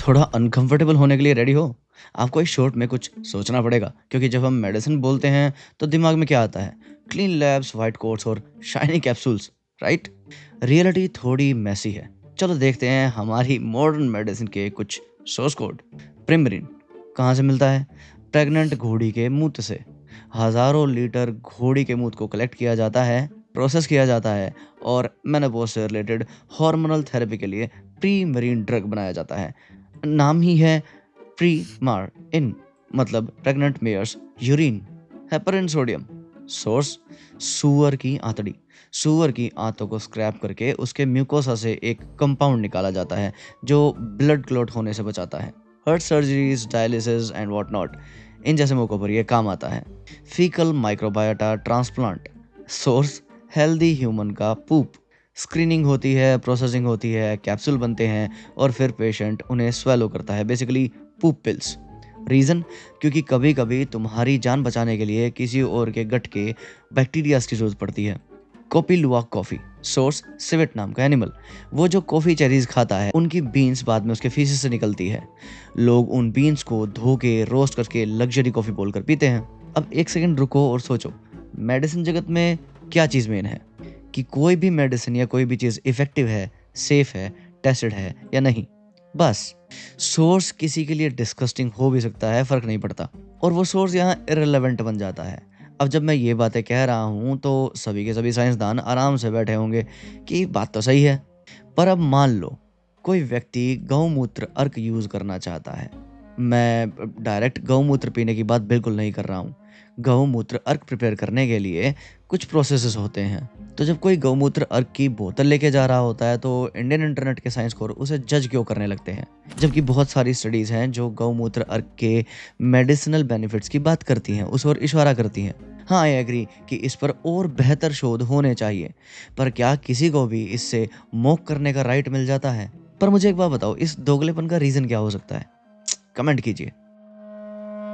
थोड़ा अनकंफर्टेबल होने के लिए रेडी हो? आपको इस शॉर्ट में कुछ सोचना पड़ेगा क्योंकि जब हम मेडिसिन बोलते हैं तो दिमाग में क्या आता है? क्लीन लैब्स, व्हाइट कोट्स और शाइनी कैप्सूल्स, राइट? रियलिटी थोड़ी मैसी है। चलो देखते हैं हमारी मॉडर्न मेडिसिन के कुछ सोर्स कोड। प्रिमरीन कहाँ से मिलता है? प्रेग्नेंट घोड़ी के मूत्र से। हज़ारों लीटर घोड़ी के मूत्र को कलेक्ट किया जाता है, प्रोसेस किया जाता है और मेनोपॉज से रिलेटेड हार्मोनल थेरेपी के लिए प्री मरीन ड्रग बनाया जाता है। नाम ही है प्री मार इन, मतलब pregnant mares urine. Heparin sodium. Source सुअर की आंतड़ी। सुअर की आंतों को स्क्रैप करके उसके म्यूकोसा से एक कंपाउंड निकाला जाता है जो ब्लड क्लॉट होने से बचाता है। Heart surgeries, dialysis and what not, इन जैसे मौक़ों पर यह काम आता है। Faecal microbiota transplant. Source healthy human का पूप। स्क्रीनिंग होती है, प्रोसेसिंग होती है, कैप्सूल बनते हैं और फिर पेशेंट उन्हें स्वेलो करता है, बेसिकली पूप पिल्स। रीज़न? क्योंकि कभी कभी तुम्हारी जान बचाने के लिए किसी और के गट के बैक्टीरियाज की जरूरत पड़ती है। Copy लुवाक coffee. सोर्स सिवेट नाम का एनिमल। वो जो कॉफ़ी चेरीज खाता है उनकी बीन्स बाद में उसके फीसिस से निकलती है। लोग उन बीन्स को धो के रोस्ट करके लग्जरी कॉफ़ी बोलकर पीते हैं। अब एक सेकंड रुको और सोचो, मेडिसिन जगत में क्या चीज़ मेन है? कि कोई भी मेडिसिन या कोई भी चीज़ इफ़ेक्टिव है, सेफ है, टेस्टेड है या नहीं, बस। सोर्स किसी के लिए डिस्गस्टिंग हो भी सकता है, फ़र्क नहीं पड़ता, और वो सोर्स यहाँ इर्रेलेवेंट बन जाता है। अब जब मैं ये बातें कह रहा हूँ तो सभी के सभी साइंसदान आराम से बैठे होंगे कि बात तो सही है। पर अब मान लो कोई व्यक्ति गौमूत्र अर्क यूज़ करना चाहता है। मैं डायरेक्ट गौमूत्र पीने की बात बिल्कुल नहीं कर रहा हूँ। गौमूत्र अर्क प्रिपेयर करने के लिए कुछ प्रोसेसेस होते हैं। तो जब कोई गौमूत्र अर्क की बोतल लेके जा रहा होता है तो इंडियन इंटरनेट के साइंस खोर उसे जज क्यों करने लगते हैं? जबकि बहुत सारी स्टडीज़ हैं जो गौमूत्र अर्क के मेडिसिनल बेनिफिट्स की बात करती हैं, उस ओर इशारा करती हैं। हाँ, आई एग्री कि इस पर और बेहतर शोध होने चाहिए। पर क्या किसी को भी इससे मॉक करने का राइट मिल जाता है? पर मुझे एक बात बताओ, इस दोगलेपन का रीज़न क्या हो सकता है? कमेंट कीजिए।